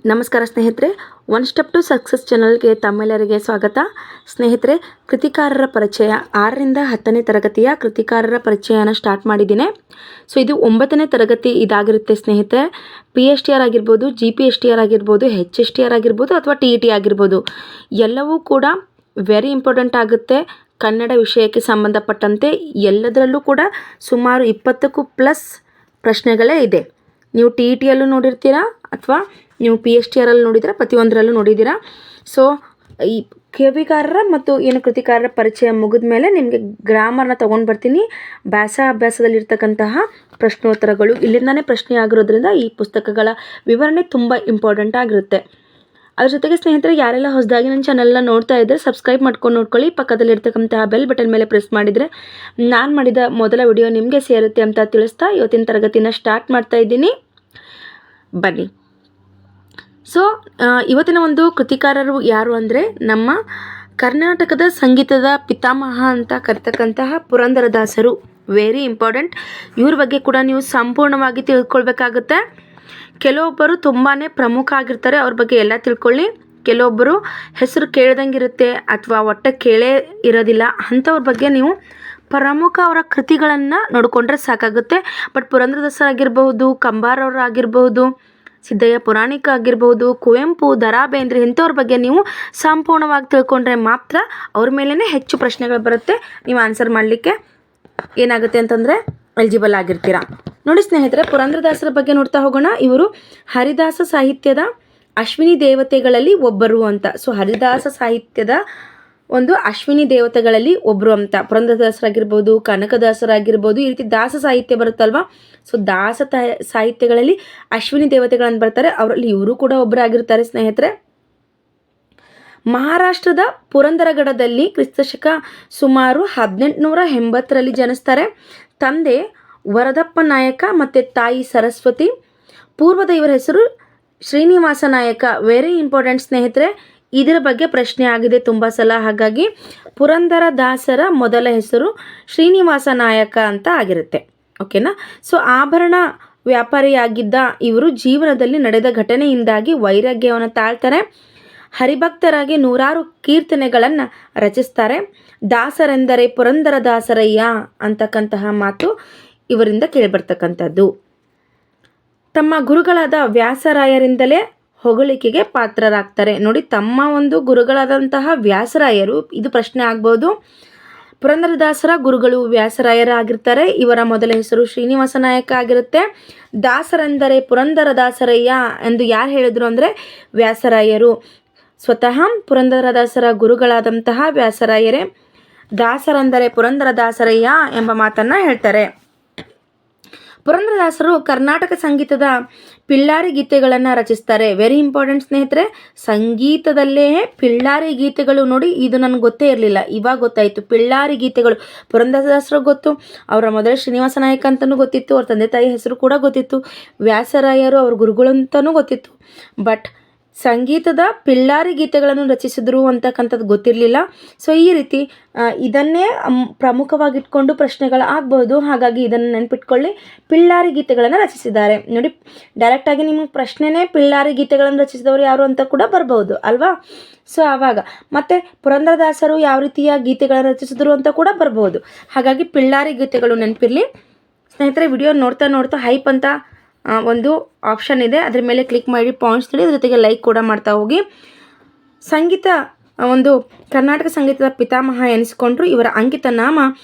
ನಮಸ್ಕಾರ ಸ್ನೇಹಿತರೆ, one step to success ಚಾನಲ್ಗೆ ತಮ್ಮೆಲ್ಲರಿಗೆ ಸ್ವಾಗತ. ಸ್ನೇಹಿತರೆ, ಕೃತಿಕಾರರ ಪರಿಚಯ 6ರಿಂದ 10ನೇ ತರಗತಿಯ ಕೃತಿಕಾರರ ಪರಿಚಯನ ಸ್ಟಾರ್ಟ್ ಮಾಡಿದ್ದೀನಿ. ಸೊ ಇದು 9ನೇ ತರಗತಿ ಇದಾಗಿರುತ್ತೆ ಸ್ನೇಹಿತರೆ. PSTR ಆಗಿರ್ಬೋದು, GPSTR ಆಗಿರ್ಬೋದು, HSTR ಆಗಿರ್ಬೋದು ಅಥವಾ TET ಆಗಿರ್ಬೋದು, ಎಲ್ಲವೂ ಕೂಡ ವೆರಿ ಇಂಪಾರ್ಟೆಂಟ್ ಆಗುತ್ತೆ. ಕನ್ನಡ ವಿಷಯಕ್ಕೆ ಸಂಬಂಧಪಟ್ಟಂತೆ ಎಲ್ಲದರಲ್ಲೂ ಕೂಡ ಸುಮಾರು 20ಕ್ಕೂ ಪ್ಲಸ್ ಪ್ರಶ್ನೆಗಳೇ ಇದೆ. ನೀವು TETಯಲ್ಲೂ ನೋಡಿರ್ತೀರಾ ಅಥವಾ ನೀವು PSTRಲ್ಲಿ ನೋಡಿದ್ದೀರಾ, ಪ್ರತಿಯೊಂದರಲ್ಲೂ ನೋಡಿದ್ದೀರಾ. ಸೊ ಈ ಕವಿಕಾರರ ಮತ್ತು ಕೃತಿಕಾರರ ಪರಿಚಯ ಮುಗಿದ ಮೇಲೆ ನಿಮಗೆ ಗ್ರಾಮರ್ನ ತೊಗೊಂಡು ಬರ್ತೀನಿ. ಅಭ್ಯಾಸದಲ್ಲಿರ್ತಕ್ಕಂತಹ ಪ್ರಶ್ನೋತ್ತರಗಳು ಇಲ್ಲಿಂದಾನೇ ಪ್ರಶ್ನೆ ಆಗಿರೋದ್ರಿಂದ ಈ ಪುಸ್ತಕಗಳ ವಿವರಣೆ ತುಂಬ ಇಂಪಾರ್ಟೆಂಟ್ ಆಗಿರುತ್ತೆ. ಅದ್ರ ಜೊತೆಗೆ ಸ್ನೇಹಿತರೆ, ಯಾರೆಲ್ಲ ಹೊಸದಾಗಿ ನನ್ನ ಚಾನಲ್ನ ನೋಡ್ತಾ ಇದ್ದರೆ ಸಬ್ಸ್ಕ್ರೈಬ್ ಮಾಡ್ಕೊಂಡು ನೋಡ್ಕೊಳ್ಳಿ. ಪಕ್ಕದಲ್ಲಿರ್ತಕ್ಕಂತಹ ಬೆಲ್ ಬಟನ್ ಮೇಲೆ ಪ್ರೆಸ್ ಮಾಡಿದರೆ ನಾನು ಮಾಡಿದ ಮೊದಲ ವಿಡಿಯೋ ನಿಮಗೆ ಸೇರುತ್ತೆ ಅಂತ ತಿಳಿಸ್ತಾ ಇವತ್ತಿನ ತರಗತಿನ ಸ್ಟಾರ್ಟ್ ಮಾಡ್ತಾ ಇದ್ದೀನಿ. ಬನ್ನಿ. ಸೊ ಇವತ್ತಿನ ಒಂದು ಕೃತಿಕಾರರು ಯಾರು ಅಂದರೆ ನಮ್ಮ ಕರ್ನಾಟಕದ ಸಂಗೀತದ ಪಿತಾಮಹ ಅಂತ ಕರ್ತಕ್ಕಂತಹ ಪುರಂದರದಾಸರು. Very important. ಇವ್ರ ಬಗ್ಗೆ ಕೂಡ ನೀವು ಸಂಪೂರ್ಣವಾಗಿ ತಿಳ್ಕೊಳ್ಬೇಕಾಗುತ್ತೆ. ಕೆಲವೊಬ್ಬರು ತುಂಬಾ ಪ್ರಮುಖ ಆಗಿರ್ತಾರೆ, ಅವ್ರ ಬಗ್ಗೆ ಎಲ್ಲ ತಿಳ್ಕೊಳ್ಳಿ. ಕೆಲವೊಬ್ಬರು ಹೆಸರು ಕೇಳ್ದಂಗಿರುತ್ತೆ ಅಥವಾ ಒಟ್ಟು ಕೇಳೇ ಇರೋದಿಲ್ಲ, ಅಂಥವ್ರ ಬಗ್ಗೆ ನೀವು ಪ್ರಮುಖ ಅವರ ಕೃತಿಗಳನ್ನು ನೋಡಿಕೊಂಡ್ರೆ ಸಾಕಾಗುತ್ತೆ. ಬಟ್ ಪುರಂದರದಾಸರಾಗಿರ್ಬಹುದು, ಕಂಬಾರವರಾಗಿರ್ಬಹುದು, ಸಿದ್ದಯ್ಯ ಪುರಾಣಿಕ ಆಗಿರ್ಬೋದು, ಕುವೆಂಪು, ದ.ರಾ ಬೇಂದ್ರೆ, ಇಂಥವ್ರ ಬಗ್ಗೆ ನೀವು ಸಂಪೂರ್ಣವಾಗಿ ತಿಳ್ಕೊಂಡ್ರೆ ಮಾತ್ರ ಅವ್ರ ಮೇಲೇ ಹೆಚ್ಚು ಪ್ರಶ್ನೆಗಳು ಬರುತ್ತೆ. ನೀವು ಆನ್ಸರ್ ಮಾಡಲಿಕ್ಕೆ ಏನಾಗುತ್ತೆ ಅಂತಂದರೆ ಎಲಿಜಿಬಲ್ ಆಗಿರ್ತೀರಾ. ನೋಡಿ ಸ್ನೇಹಿತರೆ, ಪುರಂದರದಾಸರ ಬಗ್ಗೆ ನೋಡ್ತಾ ಹೋಗೋಣ. ಇವರು ಹರಿದಾಸ ಸಾಹಿತ್ಯದ ಅಶ್ವಿನಿ ದೇವತೆಗಳಲ್ಲಿ ಒಬ್ಬರು ಅಂತ. ಸೊ ಹರಿದಾಸ ಸಾಹಿತ್ಯದ ಒಂದು ಅಶ್ವಿನಿ ದೇವತೆಗಳಲ್ಲಿ ಒಬ್ಬರು ಅಂತ. ಪುರಂದರದಾಸರಾಗಿರ್ಬೋದು, ಕನಕದಾಸರಾಗಿರ್ಬೋದು, ಈ ರೀತಿ ದಾಸ ಸಾಹಿತ್ಯ ಬರುತ್ತಲ್ವ. ಸೊ ಸಾಹಿತ್ಯಗಳಲ್ಲಿ ಅಶ್ವಿನಿ ದೇವತೆಗಳನ್ನು ಬರ್ತಾರೆ, ಅವರಲ್ಲಿ ಇವರು ಕೂಡ ಒಬ್ಬರಾಗಿರ್ತಾರೆ ಸ್ನೇಹಿತರೆ. ಮಹಾರಾಷ್ಟ್ರದ ಪುರಂದರಗಡದಲ್ಲಿ ಕ್ರಿಸ್ತಶಕ ಸುಮಾರು 1880ರಲ್ಲಿ ಜನಿಸ್ತಾರೆ. ತಂದೆ ವರದಪ್ಪ ನಾಯಕ ಮತ್ತು ತಾಯಿ ಸರಸ್ವತಿ. ಪೂರ್ವದ ಇವರ ಹೆಸರು ಶ್ರೀನಿವಾಸ ನಾಯಕ. ವೆರಿ ಇಂಪಾರ್ಟೆಂಟ್ ಸ್ನೇಹಿತರೆ, ಇದರ ಬಗ್ಗೆ ಪ್ರಶ್ನೆ ಆಗಿದೆ ತುಂಬ ಸಲ. ಹಾಗಾಗಿ ಪುರಂದರದಾಸರ ಮೊದಲ ಹೆಸರು ಶ್ರೀನಿವಾಸ ನಾಯಕ ಅಂತ ಆಗಿರುತ್ತೆ. ಓಕೆನಾ. ಸೊ ಆಭರಣ ವ್ಯಾಪಾರಿಯಾಗಿದ್ದ ಇವರು ಜೀವನದಲ್ಲಿ ನಡೆದ ಘಟನೆಯಿಂದಾಗಿ ವೈರಾಗ್ಯವನ್ನು ತಾಳ್ತಾರೆ. ಹರಿಭಕ್ತರಾಗಿ ನೂರಾರು ಕೀರ್ತನೆಗಳನ್ನು ರಚಿಸ್ತಾರೆ. ದಾಸರೆಂದರೆ ಪುರಂದರದಾಸರಯ್ಯ ಅಂತಕ್ಕಂತಹ ಮಾತು ಇವರಿಂದ ಕೇಳಿಬರ್ತಕ್ಕಂಥದ್ದು. ತಮ್ಮ ಗುರುಗಳಾದ ವ್ಯಾಸರಾಯರಿಂದಲೇ ಹೊಗಳಿಕೆಗೆ ಪಾತ್ರರಾಗ್ತಾರೆ. ನೋಡಿ, ತಮ್ಮ ಒಂದು ಗುರುಗಳಾದಂತಹ ವ್ಯಾಸರಾಯರು, ಇದು ಪ್ರಶ್ನೆ ಆಗ್ಬೋದು. ಪುರಂದರದಾಸರ ಗುರುಗಳು ವ್ಯಾಸರಾಯರ ಆಗಿರ್ತಾರೆ. ಇವರ ಮೊದಲ ಹೆಸರು ಶ್ರೀನಿವಾಸ ನಾಯಕ ಆಗಿರುತ್ತೆ. ದಾಸರೆಂದರೆ ಪುರಂದರದಾಸರಯ್ಯ ಎಂದು ಯಾರು ಹೇಳಿದ್ರು ಅಂದರೆ ವ್ಯಾಸರಾಯರು. ಸ್ವತಃ ಪುರಂದರದಾಸರ ಗುರುಗಳಾದಂತಹ ವ್ಯಾಸರಾಯರೇ ದಾಸರೆಂದರೆ ಪುರಂದರದಾಸರಯ್ಯ ಎಂಬ ಮಾತನ್ನು ಹೇಳ್ತಾರೆ. ಪುರಂದರದಾಸರು ಕರ್ನಾಟಕ ಸಂಗೀತದ ಪಿಳ್ಳಾರಿ ಗೀತೆಗಳನ್ನು ರಚಿಸ್ತಾರೆ. ವೆರಿ ಇಂಪಾರ್ಟೆಂಟ್ ಸ್ನೇಹಿತರೆ, ಸಂಗೀತದಲ್ಲೇ ಪಿಳ್ಳಾರಿ ಗೀತೆಗಳು. ನೋಡಿ, ಇದು ನನಗೆ ಗೊತ್ತೇ ಇರಲಿಲ್ಲ, ಇವಾಗ ಗೊತ್ತಾಯಿತು. ಪಿಳ್ಳಾರಿ ಗೀತೆಗಳು ಪುರಂದರದಾಸರು ಗೊತ್ತು, ಅವರ ಮೊದಲ ಶ್ರೀನಿವಾಸ ನಾಯಕ ಅಂತಲೂ ಗೊತ್ತಿತ್ತು, ಅವ್ರ ತಂದೆ ತಾಯಿ ಹೆಸರು ಕೂಡ ಗೊತ್ತಿತ್ತು, ವ್ಯಾಸರಾಯರು ಅವ್ರ ಗುರುಗಳು ಅಂತಲೂ ಗೊತ್ತಿತ್ತು. ಬಟ್ ಸಂಗೀತದ ಪಿಳ್ಳಾರಿ ಗೀತೆಗಳನ್ನು ರಚಿಸಿದ್ರು ಅಂತಕ್ಕಂಥದ್ದು ಗೊತ್ತಿರಲಿಲ್ಲ. ಸೊ ಈ ರೀತಿ ಇದನ್ನೇ ಪ್ರಮುಖವಾಗಿಟ್ಕೊಂಡು ಪ್ರಶ್ನೆಗಳು ಆಗ್ಬೋದು. ಹಾಗಾಗಿ ಇದನ್ನು ನೆನಪಿಟ್ಕೊಳ್ಳಿ. ಪಿಳ್ಳಾರಿ ಗೀತೆಗಳನ್ನು ರಚಿಸಿದ್ದಾರೆ. ನೋಡಿ, ಡೈರೆಕ್ಟಾಗಿ ನಿಮಗೆ ಪ್ರಶ್ನೆನೇ ಪಿಳ್ಳಾರಿ ಗೀತೆಗಳನ್ನು ರಚಿಸಿದವರು ಯಾರು ಅಂತ ಕೂಡ ಬರ್ಬೋದು ಅಲ್ವಾ. ಸೊ ಆವಾಗ ಮತ್ತೆ ಪುರಂದರದಾಸರು ಯಾವ ರೀತಿಯ ಗೀತೆಗಳನ್ನು ರಚಿಸಿದ್ರು ಅಂತ ಕೂಡ ಬರ್ಬೋದು. ಹಾಗಾಗಿ ಪಿಳ್ಳಾರಿ ಗೀತೆಗಳು ನೆನಪಿರಲಿ ಸ್ನೇಹಿತರೆ. ವಿಡಿಯೋ ನೋಡ್ತಾ ನೋಡ್ತಾ ಹೈಪ್ ಅಂತ ಒಂದು ಆಪ್ಷನ್ ಇದೆ, ಅದ್ರ ಮೇಲೆ ಕ್ಲಿಕ್ ಮಾಡಿ ಪಾಯಿಂಟ್ಸ್ ನೋಡಿ, ಅದ್ರ ಜೊತೆಗೆ ಲೈಕ್ ಕೂಡ ಮಾಡ್ತಾ ಹೋಗಿ. ಸಂಗೀತ ಒಂದು ಕರ್ನಾಟಕ ಸಂಗೀತದ ಪಿತಾಮಹ ಎನಿಸಿಕೊಂಡ್ರು. ಇವರ ಅಂಕಿತ ನಾಮ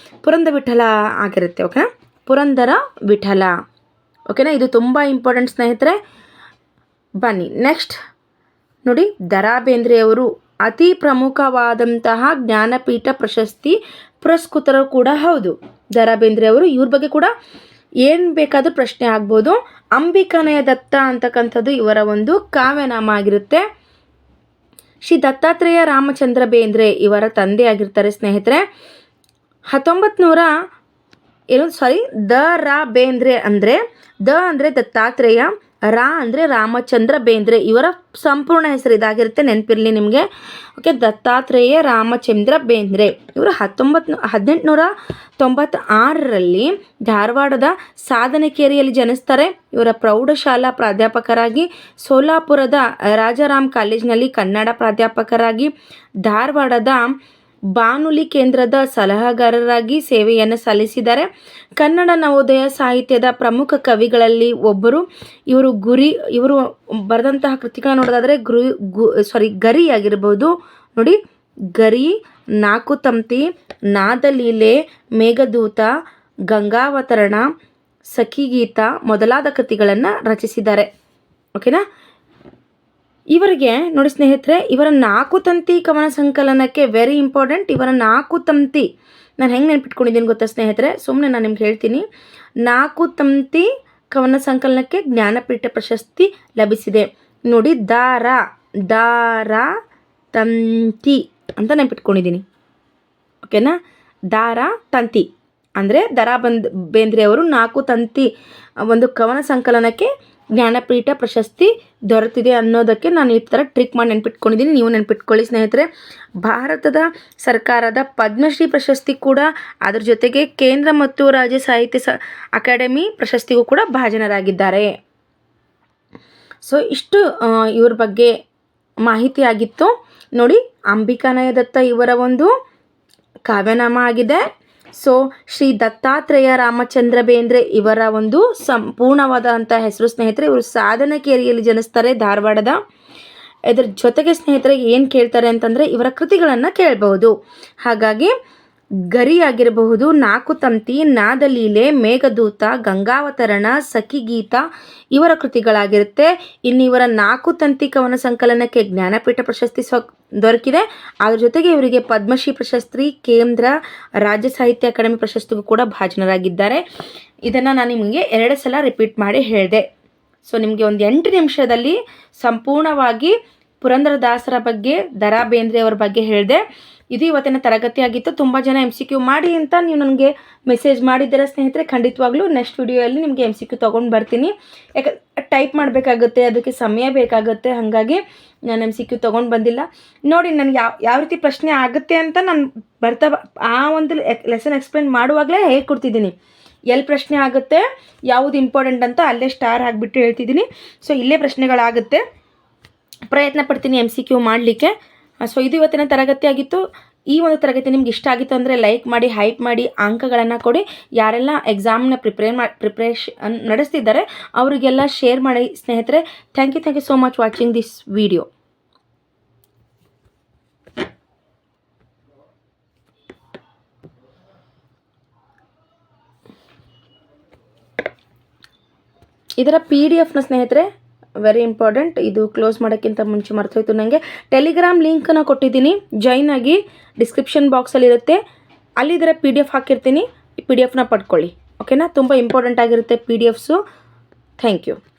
ಪುರಂದರ ವಿಠಲ ಆಗಿರುತ್ತೆ. ಓಕೆನಾ, ಪುರಂದರ ವಿಠಲ. ಓಕೆನಾ, ಇದು ತುಂಬ ಇಂಪಾರ್ಟೆಂಟ್ ಸ್ನೇಹಿತರೆ. ಬನ್ನಿ ನೆಕ್ಸ್ಟ್ ನೋಡಿ, ದ.ರಾ ಬೇಂದ್ರೆಯವರು ಅತಿ ಪ್ರಮುಖವಾದಂತಹ ಜ್ಞಾನಪೀಠ ಪ್ರಶಸ್ತಿ ಪುರಸ್ಕೃತರು ಕೂಡ ಹೌದು. ದ.ರಾ ಬೇಂದ್ರೆಯವರು, ಇವ್ರ ಬಗ್ಗೆ ಕೂಡ ಏನು ಬೇಕಾದರೂ ಪ್ರಶ್ನೆ ಆಗ್ಬೋದು. ಅಂಬಿಕಾನಯ ದತ್ತ ಅಂತಕ್ಕಂಥದ್ದು ಇವರ ಒಂದು ಕಾವ್ಯನಾಮ ಆಗಿರುತ್ತೆ. ಶ್ರೀ ದತ್ತಾತ್ರೇಯ ರಾಮಚಂದ್ರ ಬೇಂದ್ರೆ ಇವರ ತಂದೆ ಆಗಿರ್ತಾರೆ ಸ್ನೇಹಿತರೆ. 1900 ದ.ರಾ ಬೇಂದ್ರೆ ಅಂದರೆ ದ ಅಂದರೆ ದತ್ತಾತ್ರೇಯ, ರಾ ಅಂದರೆ ರಾಮಚಂದ್ರ ಬೇಂದ್ರೆ, ಇವರ ಸಂಪೂರ್ಣ ಹೆಸರು ಇದಾಗಿರುತ್ತೆ, ನೆನಪಿರಲಿ ನಿಮಗೆ. ಓಕೆ, ದತ್ತಾತ್ರೇಯ ರಾಮಚಂದ್ರ ಬೇಂದ್ರೆ. ಇವರು 1896ರಲ್ಲಿ ಧಾರವಾಡದ ಸಾಧನಕೇರಿಯಲ್ಲಿ ಜನಿಸ್ತಾರೆ. ಇವರ ಪ್ರೌಢಶಾಲಾ ಪ್ರಾಧ್ಯಾಪಕರಾಗಿ, ಸೋಲಾಪುರದ ರಾಜಾರಾಮ್ ಕಾಲೇಜಿನಲ್ಲಿ ಕನ್ನಡ ಪ್ರಾಧ್ಯಾಪಕರಾಗಿ, ಧಾರವಾಡದ ಬಾನುಲಿ ಕೇಂದ್ರದ ಸಲಹಾಗಾರರಾಗಿ ಸೇವೆಯನ್ನು ಸಲ್ಲಿಸಿದ್ದಾರೆ. ಕನ್ನಡ ನವೋದಯ ಸಾಹಿತ್ಯದ ಪ್ರಮುಖ ಕವಿಗಳಲ್ಲಿ ಒಬ್ಬರು. ಇವರು ಬರೆದಂತಹ ಕೃತಿಗಳನ್ನ ನೋಡೋದಾದರೆ ಗರಿ ಆಗಿರ್ಬೋದು ನೋಡಿ, ಗರಿ, ನಾಕುತಂತಿ, ನಾದಲೀಲೆ, ಮೇಘದೂತ, ಗಂಗಾವತರಣ, ಸಖಿಗೀತ ಮೊದಲಾದ ಕೃತಿಗಳನ್ನು ರಚಿಸಿದ್ದಾರೆ. ಓಕೆನಾ. ಇವರಿಗೆ ನೋಡಿ ಸ್ನೇಹಿತರೆ, ಇವರ ನಾಕುತಂತಿ ಕವನ ಸಂಕಲನಕ್ಕೆ ವೆರಿ ಇಂಪಾರ್ಟೆಂಟ್. ಇವರ ನಾಕುತಂತಿ ನಾನು ಹೆಂಗೆ ನೆನ್ಪಿಟ್ಕೊಂಡಿದ್ದೀನಿ ಗೊತ್ತಾ ಸ್ನೇಹಿತರೆ, ಸುಮ್ಮನೆ ನಾನು ನಿಮ್ಗೆ ಹೇಳ್ತೀನಿ. ನಾಕುತಂತಿ ಕವನ ಸಂಕಲನಕ್ಕೆ ಜ್ಞಾನಪೀಠ ಪ್ರಶಸ್ತಿ ಲಭಿಸಿದೆ ನೋಡಿ. ದಾರ ತಂತಿ ಅಂತ ನೆನ್ಪಿಟ್ಕೊಂಡಿದ್ದೀನಿ. ಓಕೆನಾ. ದಾರ ತಂತಿ ಅಂದರೆ ಬೇಂದ್ರೆ ಅವರು ನಾಕುತಂತಿ ಒಂದು ಕವನ ಸಂಕಲನಕ್ಕೆ ಜ್ಞಾನಪೀಠ ಪ್ರಶಸ್ತಿ ದೊರೆತಿದೆ ಅನ್ನೋದಕ್ಕೆ ನಾನು ಈ ಥರ ಟ್ರಿಕ್ ಮಾಡಿ ನೆನ್ಪಿಟ್ಕೊಂಡಿದ್ದೀನಿ. ನೀವು ನೆನ್ಪಿಟ್ಕೊಳ್ಳಿ ಸ್ನೇಹಿತರೆ. ಭಾರತದ ಸರ್ಕಾರದ ಪದ್ಮಶ್ರೀ ಪ್ರಶಸ್ತಿ ಕೂಡ, ಅದ್ರ ಜೊತೆಗೆ ಕೇಂದ್ರ ಮತ್ತು ರಾಜ್ಯ ಸಾಹಿತ್ಯ ಅಕಾಡೆಮಿ ಪ್ರಶಸ್ತಿಗೂ ಕೂಡ ಭಾಜನರಾಗಿದ್ದಾರೆ. ಸೊ ಇಷ್ಟು ಇವ್ರ ಬಗ್ಗೆ ಮಾಹಿತಿ ಆಗಿತ್ತು ನೋಡಿ. ಅಂಬಿಕಾನಯ ದತ್ತ ಇವರ ಒಂದು ಕಾವ್ಯನಾಮ ಆಗಿದೆ. ಸೊ ಶ್ರೀ ದತ್ತಾತ್ರೇಯ ರಾಮಚಂದ್ರ ಬೇಂದ್ರೆ ಇವರ ಒಂದು ಸಂಪೂರ್ಣವಾದಂಥ ಹೆಸರು ಸ್ನೇಹಿತರೆ. ಇವರು ಸಾಧನಕೇರಿಯಲ್ಲಿ ಜನಿಸ್ತಾರೆ, ಧಾರವಾಡದ. ಇದರ ಜೊತೆಗೆ ಸ್ನೇಹಿತರೆ ಏನು ಕೇಳ್ತಾರೆ ಅಂತಂದರೆ ಇವರ ಕೃತಿಗಳನ್ನು ಕೇಳಬಹುದು. ಹಾಗಾಗಿ ಗರಿ ಆಗಿರಬಹುದು, ನಾಕುತಂತಿ, ನಾದಲೀಲೆ, ಮೇಘದೂತ, ಗಂಗಾವತರಣ, ಸಖಿಗೀತ ಇವರ ಕೃತಿಗಳಾಗಿರುತ್ತೆ. ಇನ್ನು ಇವರ ನಾಕುತಂತಿ ಕವನ ಸಂಕಲನಕ್ಕೆ ಜ್ಞಾನಪೀಠ ಪ್ರಶಸ್ತಿ ದೊರಕಿದೆ. ಅದ್ರ ಜೊತೆಗೆ ಇವರಿಗೆ ಪದ್ಮಶ್ರೀ ಪ್ರಶಸ್ತಿ, ಕೇಂದ್ರ ರಾಜ್ಯ ಸಾಹಿತ್ಯ ಅಕಾಡೆಮಿ ಪ್ರಶಸ್ತಿಗೂ ಕೂಡ ಭಾಜನರಾಗಿದ್ದಾರೆ. ಇದನ್ನು ನಾನು ನಿಮಗೆ 2 ಸಲ ರಿಪೀಟ್ ಮಾಡಿ ಹೇಳಿದೆ. ಸೊ ನಿಮಗೆ ಒಂದು 8 ನಿಮಿಷದಲ್ಲಿ ಸಂಪೂರ್ಣವಾಗಿ ಪುರಂದರದಾಸರ ಬಗ್ಗೆ, ದರಾ ಬೇಂದ್ರೆ ಅವರ ಬಗ್ಗೆ ಹೇಳಿದೆ. ಇದು ಇವತ್ತಿನ ತರಗತಿ ಆಗಿತ್ತು. ತುಂಬ ಜನ MCQ ಮಾಡಿ ಅಂತ ನೀವು ನನಗೆ ಮೆಸೇಜ್ ಮಾಡಿದ್ದೀರಾ ಸ್ನೇಹಿತರೆ. ಖಂಡಿತವಾಗ್ಲೂ ನೆಕ್ಸ್ಟ್ ವಿಡಿಯೋಯಲ್ಲಿ ನಿಮಗೆ MCQ ತೊಗೊಂಡು ಬರ್ತೀನಿ. ಟೈಪ್ ಮಾಡಬೇಕಾಗುತ್ತೆ, ಅದಕ್ಕೆ ಸಮಯ ಬೇಕಾಗುತ್ತೆ. ಹಾಗಾಗಿ ನಾನು MCQ ತೊಗೊಂಡು ಬಂದಿಲ್ಲ. ನೋಡಿ, ನನಗೆ ಯಾವ ರೀತಿ ಪ್ರಶ್ನೆ ಆಗುತ್ತೆ ಅಂತ ನಾನು ಆ ಒಂದು ಲೆಸನ್ ಎಕ್ಸ್ಪ್ಲೇನ್ ಮಾಡುವಾಗಲೇ ಹೇಳ್ಕೊಡ್ತಿದ್ದೀನಿ. ಎಲ್ಲಿ ಪ್ರಶ್ನೆ ಆಗುತ್ತೆ, ಯಾವುದು ಇಂಪಾರ್ಟೆಂಟ್ ಅಂತ ಅಲ್ಲೇ ಸ್ಟಾರ್ ಹಾಕಿಬಿಟ್ಟು ಹೇಳ್ತಿದ್ದೀನಿ. ಸೊ ಇಲ್ಲೇ ಪ್ರಶ್ನೆಗಳಾಗುತ್ತೆ. ಪ್ರಯತ್ನ ಪಡ್ತೀನಿ MCQ ಮಾಡಲಿಕ್ಕೆ. ಸೊ ಇದು ಇವತ್ತಿನ ತರಗತಿ ಆಗಿತ್ತು. ಈ ಒಂದು ತರಗತಿ ನಿಮ್ಗೆ ಇಷ್ಟ ಆಗಿತ್ತು ಅಂದರೆ ಲೈಕ್ ಮಾಡಿ, ಹೈಪ್ ಮಾಡಿ, ಅಂಕಗಳನ್ನು ಕೊಡಿ. ಯಾರೆಲ್ಲ ಎಕ್ಸಾಮ್ನ ಪ್ರಿಪ್ರೇಷನ್ ನಡೆಸ್ತಿದ್ದಾರೆ ಅವರಿಗೆಲ್ಲ ಶೇರ್ ಮಾಡಿ ಸ್ನೇಹಿತರೆ. Thank you so much watching this video. ಇದರ PDF ಸ್ನೇಹಿತರೆ ವೆರಿ ಇಂಪಾರ್ಟೆಂಟ್. ಇದು ಕ್ಲೋಸ್ ಮಾಡೋಕ್ಕಿಂತ ಮುಂಚೆ ಮರ್ತೋಯ್ತು ನನಗೆ. ಟೆಲಿಗ್ರಾಮ್ ಲಿಂಕನ್ನು ಕೊಟ್ಟಿದ್ದೀನಿ, ಜಾಯ್ನ್ ಆಗಿ. ಡಿಸ್ಕ್ರಿಪ್ಷನ್ ಬಾಕ್ಸಲ್ಲಿರುತ್ತೆ, ಅಲ್ಲಿ ಇದರ PDF ಹಾಕಿರ್ತೀನಿ. ಈ PDF ಪಡ್ಕೊಳ್ಳಿ. ಓಕೆನಾ. ತುಂಬ ಇಂಪಾರ್ಟೆಂಟ್ ಆಗಿರುತ್ತೆ PDFಸು. Thank you.